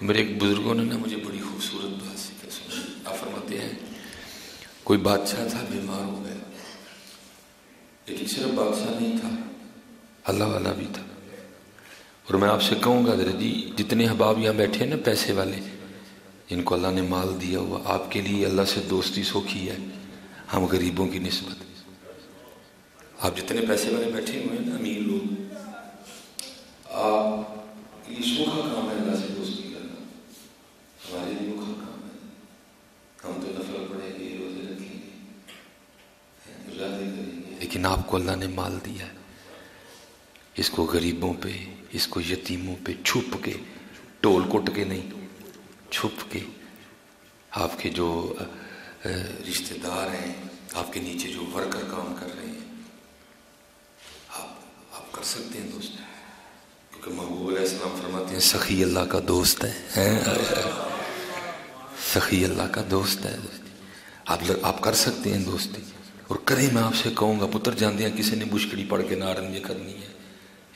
میرے ایک بزرگوں نے مجھے بڑی خوبصورت بات سکھائی. آپ فرماتے ہیں کوئی بادشاہ تھا بیمار ہو گیا، لیکن صرف بادشاہ نہیں تھا، اللہ والا بھی تھا. اور میں آپ سے کہوں گا حضرت جی، جتنے احباب یہاں بیٹھے ہیں نا پیسے والے، جن کو اللہ نے مال دیا ہوا، آپ کے لیے اللہ سے دوستی سوکھی ہے. ہم غریبوں کی نسبت، آپ جتنے پیسے والے بیٹھے ہوئے ہیں نا، امیر لوگ، آپ یہ سوکھا کام ہے اللہ سے دوستی کرنا. ہمارے لیے اوکھا کام ہے. ہم تو نفل پڑھیں گے، روزے رکھیں گے، مجاہدے کریں گے، لیکن آپ کو اللہ نے مال دیا ہے، اس کو غریبوں پہ، اس کو یتیموں پہ چھپ کے، ٹول کٹ کے نہیں، چھپ کے. آپ کے جو رشتہ دار ہیں، آپ کے نیچے جو ورکر کام کر رہے ہیں، آپ کر سکتے ہیں دوست. کیونکہ محبوب علیہ السلام فرماتے ہیں سخی اللہ کا دوست ہے، سخی اللہ کا دوست ہے. آپ کر سکتے ہیں دوستی، اور کریں. میں آپ سے کہوں گا پتر جاندیاں کسی نے مشکلی پڑھ کے نارن یہ کرنی ہے،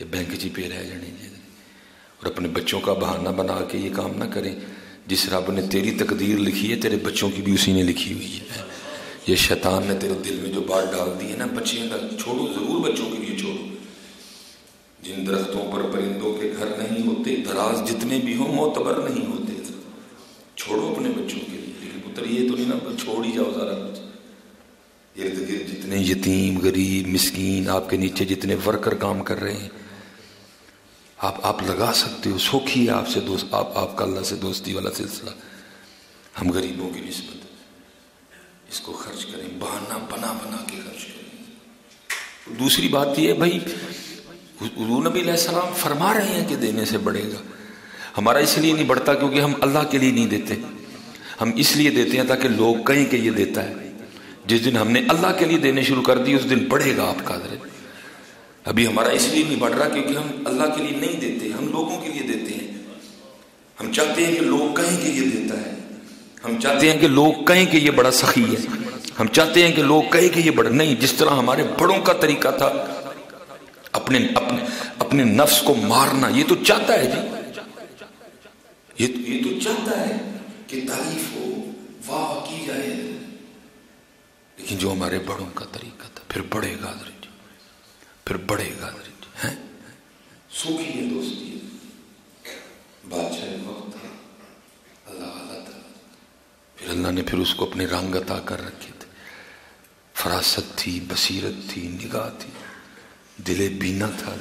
یہ بینک جی پہ رہ جانے جی. اور اپنے بچوں کا بہانہ بنا کے یہ کام نہ کریں. جس رب نے تیری تقدیر لکھی ہے تیرے بچوں کی بھی اسی نے لکھی ہوئی ہے. یہ شیطان نے تیرے دل میں جو بات ڈال دی ہے نا، بچیاں کا چھوڑو، ضرور بچوں کے لیے چھوڑو. جن درختوں پر پرندوں کے گھر نہیں ہوتے، دراز جتنے بھی ہوں معتبر نہیں ہوتے. چھوڑو اپنے بچوں کے لیے، لیکن پتر یہ تو نہیں نا چھوڑ ہی جاؤ سارا کچھ. ارد گرد جتنے یتیم، غریب، مسکین، آپ کے نیچے جتنے ورکر کام کر رہے ہیں، آپ لگا سکتے ہو. سوکھی ہے آپ سے دوست، آپ کا اللہ سے دوستی والا سلسلہ. ہم غریبوں کی نسبت اس کو خرچ کریں، بہانہ بنا کے خرچ کریں. دوسری بات یہ ہے بھائی، حضور نبی علیہ السلام فرما رہے ہیں کہ دینے سے بڑھے گا. ہمارا اس لیے نہیں بڑھتا کیونکہ ہم اللہ کے لیے نہیں دیتے، ہم اس لیے دیتے ہیں تاکہ لوگ کہیں کہ یہ دیتا ہے. جس دن ہم نے اللہ کے لیے دینے شروع کر دی اس دن بڑھے گا آپ کا حضرت. ابھی ہمارا اس لیے نہیں بڑھ رہا کیونکہ ہم اللہ کے لیے نہیں دیتے، ہم لوگوں کے لیے دیتے ہیں. ہم چاہتے ہیں کہ لوگ کہیں کہ یہ دیتا ہے، ہم چاہتے ہیں کہ لوگ کہیں کہ یہ بڑا سخی ہے، ہم چاہتے ہیں کہ لوگ کہیں کہ یہ بڑا نہیں. جس طرح ہمارے بڑوں کا طریقہ تھا اپنے نفس کو مارنا، یہ تو چاہتا ہے جی، یہ تو چاہتا ہے کہ تعریف ہو، واہ کی جائے. لیکن جو ہمارے بڑوں کا طریقہ تھا، پھر بڑھے گا حضرت جی، پھر بڑھے گا حضرت جی. ہیں سوکھی ہے دوستی. بادشاہ وقت تھا، اللہ والا تھا، پھر اللہ نے پھر اس کو اپنے رنگ عطا کر رکھے تھے. فراست تھی، بصیرت تھی، نگاہ تھی، دل بینا تھا.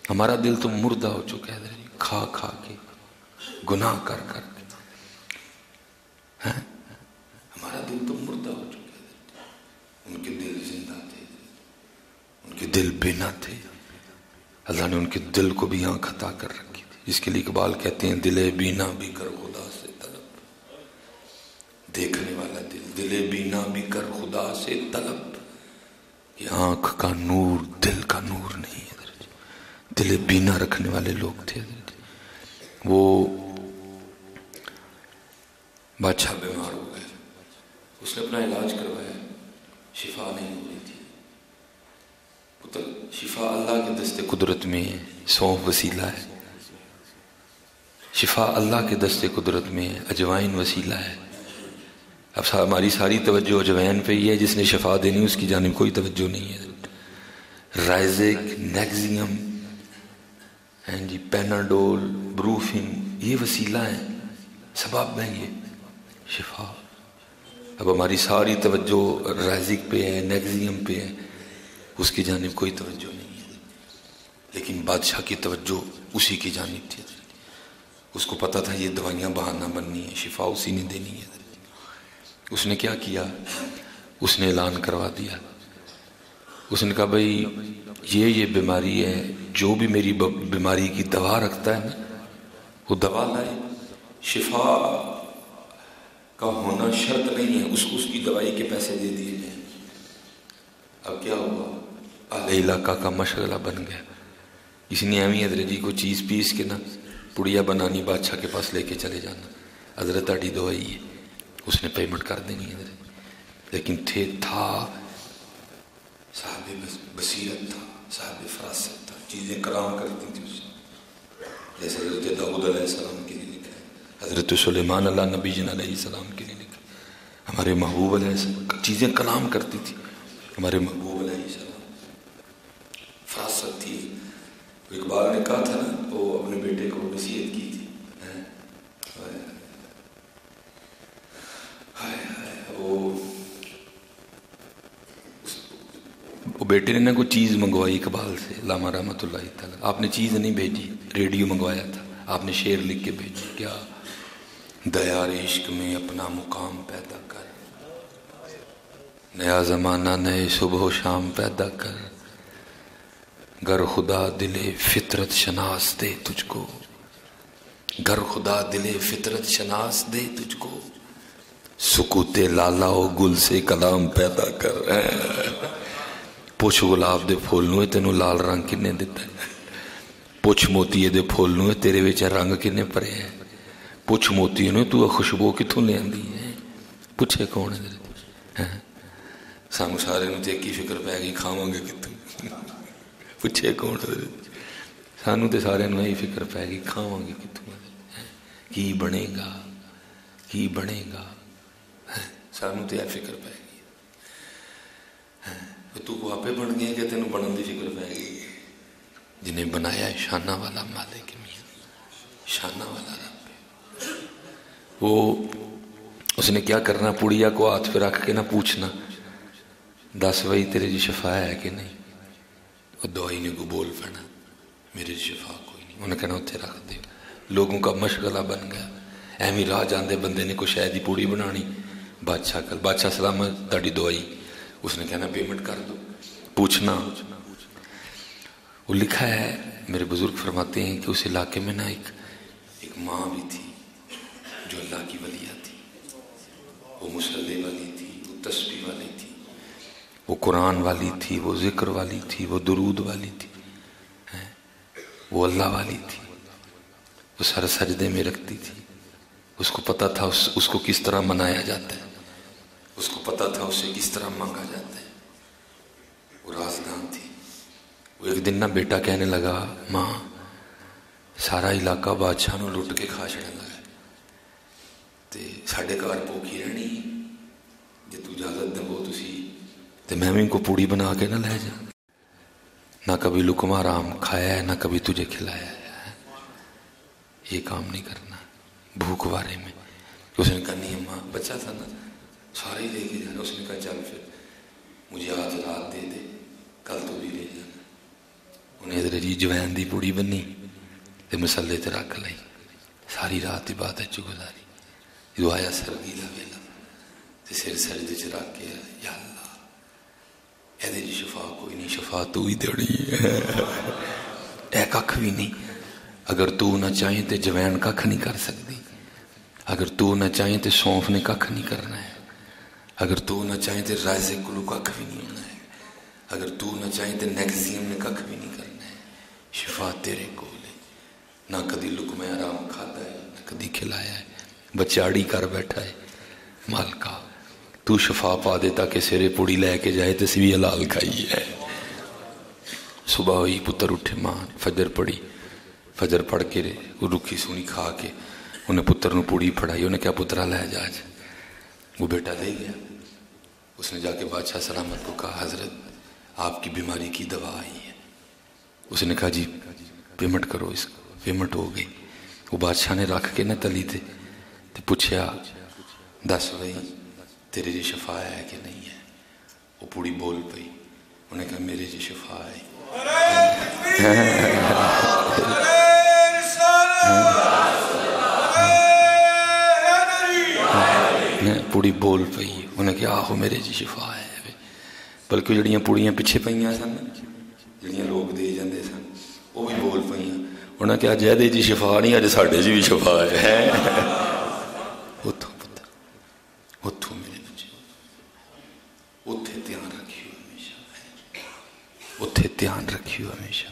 ہمارا دل تو مردہ ہو چکا ہے حضرت جی، کھا کے، گناہ کر کے. ہمارا دل تو مردہ ہو چکا ہے. ان کے دل زندہ تھے، ان کے دل بینا تھے. اللہ نے ان کے دل کو بھی آنکھ عطا کر رکھی تھی، جس کے لیے اقبال کہتے ہیں دل بینا بھی کر خدا سے طلب. دیکھنے والا دل بینا بھی کر خدا سے طلب. یہ آنکھ کا نور دل کا نور نہیں ہے. دل بینا رکھنے والے لوگ تھے. وہ بادشاہ بیمار ہو گئے، اس نے اپنا علاج کروایا، شفا نہیں ہو رہی تھی. پتر شفا اللہ کے دست قدرت میں ہے، سونف وسیلہ ہے. شفا اللہ کے دست قدرت میں ہے، اجوائن وسیلہ ہے. اب ہماری ساری توجہ اجوائن پہ ہی ہے. جس نے شفا دینی اس کی جانب کوئی توجہ نہیں ہے. رائزک، نیگزیم، جی پیناڈول، بروفن، یہ وسیلہ ہیں، سبب ہے یہ شفا. اب ہماری ساری توجہ رائزک پہ ہے، نیگزیم پہ ہے، اس کی جانب کوئی توجہ نہیں ہے. لیکن بادشاہ کی توجہ اسی کی جانب تھی. اس کو پتا تھا یہ دوائیاں بہانہ بننی ہے، شفا اسی نے دینی ہے. اس نے کیا کیا؟ اس نے اعلان کروا دیا. اس نے کہا بھائی یہ بیماری ہے، جو بھی میری بیماری کی دوا رکھتا ہے نا وہ دوا لائے. شفا کا ہونا شرط نہیں ہے، اس کی دوائی کے پیسے دے دیے جائیں. اب کیا ہوا؟ اہل علاقہ کا مشغلہ بن گیا. اس نے امی حضرت جی کو چیز پیس کے نا پڑیا بنانی، بادشاہ کے پاس لے کے چلے جانا، حضرت آڑی دوائی ہے، اس نے پیمنٹ کر دینی حضرت. لیکن تھا صاحب بصیرت تھا، صاحب فراست تھا، چیزیں کلام کرتی تھی اس نے. جیسے حضرت داؤد علیہ السلام کے لیے لکھا ہے حضرت سلیمان اللہ نبی جن علیہ السلام کے لیے لکھا. ہمارے محبوب علیہ السلام چیزیں کلام کرتی تھی. ہمارے محبوب علیہ السلام فراست تھی. اقبال نے کہا تھا نا, وہ اپنے بیٹے کو وصیت کی تھی, وہ بیٹے نے نا کوئی چیز منگوائی اقبال سے, علامہ رحمۃ اللہ تعالیٰ. آپ نے چیز نہیں بھیجی, ریڈیو منگوایا تھا. آپ نے شعر لکھ کے بھیجی, کیا دیار عشق میں اپنا مقام پیدا کر, نیا زمانہ نئے صبح و شام پیدا کر, گر خدا دل فطرت شناس دے تجھ کو, گر خدا دل فطرت شناس دے تجھ کو, سکوت لالا و گل سے کلام پیدا کر. پوچھ گلاب دے پھول نو تینوں لال رنگ کنے دیتا ہے, پوچھ موتی دے پھول نو تیرے وچ رنگ کنے پرے ہے, پوچھ موتی نو تو خوشبو کتوں لے آندی ہے, پوچھے کون ہے. سانو سارے نو تے کی فکر پی گئی کھاواں گے کتوں, پوچھے کون ہے. سانو تے سارے نو یہی فکر پی گئی کھاواں گے کتوں, کی بنے گا کی بنے گا. سانو تے فکر پی گئی, تو کو آپے بن گیا کہ تینوں بنن دی فکر پی گئی. جنہیں بنایا شانہ والا مالک میاں, شانہ والا رب. وہ اس نے کیا کرنا, پڑیا کو ہاتھ پہ رکھ کے نہ پوچھنا 10 بھائی تیرے جی شفا ہے کہ نہیں. وہ دوائی نے کو بول پڑنا میرے شفا کوئی نہیں. انہیں کہنا اتنے رکھ دے. لوگوں کا مشغلہ بن گیا. ایویں راہ جاندے بندے نے کوئی شاید ہی پوڑی بنانی, بادشاہ کل بادشاہ سلامت تاڑی دوائی. اس نے کہنا پیمنٹ کر دو. پوچھنا, وہ لکھا ہے میرے بزرگ فرماتے ہیں کہ اس علاقے میں نا ایک ماں بھی تھی جو اللہ کی ولیہ تھی. وہ مصلی والی تھی, وہ تسبیح والی تھی, وہ قرآن والی تھی, وہ ذکر والی تھی, وہ درود والی تھی, وہ اللہ والی تھی. وہ سر سجدے میں رکھتی تھی. اس کو پتہ تھا اس کو کس طرح منایا جاتا ہے, اس کو پتہ تھا اسے کس طرح مانگا جاتا ہے. وہ رازدان تھی. وہ ایک دن نہ بیٹا کہنے لگا, ماں سارا علاقہ بادشاہ نو لٹ کے کھا چھڑن لگا تے ساڈے گھر بھوکی رہنی, جے تو اجازت دو تسی تے میں بھی ان کو پوڑی بنا کے نہ لے جا. نہ کبھی لقمہ حرام کھایا ہے, نہ کبھی تجھے کھلایا ہے. یہ کام نہیں کرنا بھوک بارے میں. اس نے کہا نہیں اماں, بچہ تھا نا, سارے ہی لے کے جانا. اس نے کہا چل پھر مجھے آج رات دے دے, کل تو بھی لے جانا. انہیں ادھر جی جوین دی پوڑی بنی تے مسلے تے رکھ لائی. ساری رات عبادت چ گزاری. جو آیا سردی دا ویلا تے سر سجدے چ رکھ کے, یا اللہ اے جی شفا کوئی نہیں, شفا تو ہی دینی ہے. اے ککھ بھی نہیں. اگر تو نہ چاہیں تے جوین ککھ نہیں کر سکتی. اگر تو نہ چاہیں تے سونف نے ککھ نہیں کرنا ہے. اگر تو نہ چاہیں تے رائزے کلو ککھ بھی نہیں ہونا ہے. اگر تو نہ چاہیں تے نیکزیم نے ککھ بھی نہیں کرنا ہے. شفا تیرے کول ہے. نہ کدی لقمہ حرام کھاتا ہے, نہ کدی کھلایا ہے. بچاڑی کر بیٹھا ہے مالکا, تو شفا پا دے تاکہ سیرے پوڑی لے کے جائے تے سی بھی حلال کھائی ہے. صبح ہوئی, پتر اٹھے, ماں فجر پڑھی. فجر پڑھ کے رکھی سونی کھا کے انہیں پتر نو پوڑی پڑھائی. انہیں کیا پترا لے جا. وہ بیٹا لے گیا. اس نے جا کے بادشاہ سلامت کو کہا, حضرت آپ کی بیماری کی دوا آئی ہے. اس نے کہا جی پیمنٹ کرو. اس کو پیمنٹ ہو گئی. وہ بادشاہ نے رکھ کے نہ تلی تھے تو پوچھا 10 بھائی تیرے جی شفا ہے کہ نہیں ہے. وہ پوڑی بول پئی. انہیں کہا میرے جی شفا ہے. پوڑی بول پئی. انہیں کہا آہو میرے جی شفا ہے. بلکہ جڑیاں پوڑیاں پیچھے پئیاں سن, جڑیاں لوگ دے جاندے سن, وہ بھی بول پئیاں. انہیں کہا جے دے جی شفا نہیں, اج ساڈے جی بھی شفا ہے. اتھوں پتر, اتھوں میرے بچے, اتھے دھیان رکھیو ہمیشہ, اتھے دھیان رکھیو ہمیشہ.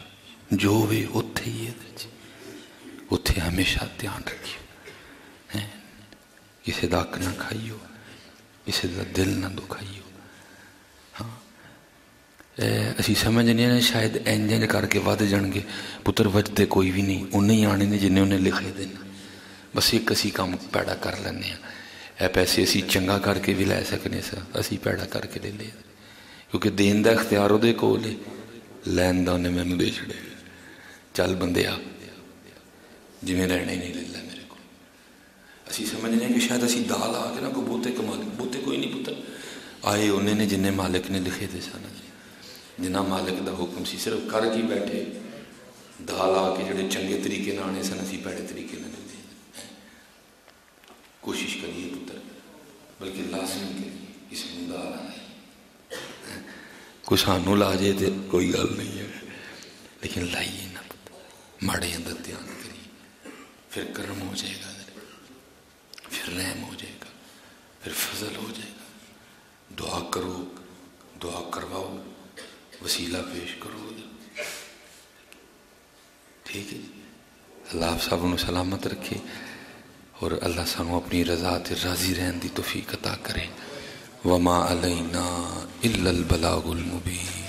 جو بھی اتھے ہی ہے, اتھے ہمیشہ دھیان رکھیو. کسی دا حق نہ کھائیو, کسی دا دل نہ دکھائیو. ہاں اسی سمجھنے ہیں شاید انجن کر کے ود جان گے. پتر وجدے کوئی بھی نہیں, انہیں ہی آنے نے جنہیں انہیں لکھے دینا. بس ایک اسی کام پیڑا کر لینے ہیں. اے پیسے اسی چنگا کر کے بھی لے سکنے سا, اسی پیڑا کر کے لے لے, کیونکہ دین دا اختیار وہ کول ہے, لین دا انہیں مینوں دے چھڑے. چل بندے آ جی میں رہنا ہی نہیں لے لے میرے کو. اسی سمجھنے ہیں کہ شاید اسی دال آ کے نا کوئی بہتے کما لیں, بہتے کوئی نہیں پتر آئے انہیں نے جنہیں مالک نے لکھے تھے سن, جنہ مالک دا حکم سی صرف کر کے بیٹھے. دال آ کے جڑے چنگے طریقے نہ آنے سن, اسی پیڑے طریقے نہ دے. کوشش کریے پتر, بلکہ لازم کریے اس میں دال آئے. کچھ سانوں لا جائے تو کوئی گل نہیں ہے, لیکن لائیے نہ پتر, ماڑے اندر دھیان کریے, پھر کرم ہو جائے گا, پھر رحم ہو جائے گا, پھر فضل ہو جائے گا. دعا کرو, دعا کرواؤ, وسیلہ پیش کرو. ٹھیک ہے, اللہ آپ سب کو سلامت رکھے, اور اللہ سانو اپنی رضا تے راضی رہن دی توفیق عطا کرے. وما علینا الا البلاغ المبین.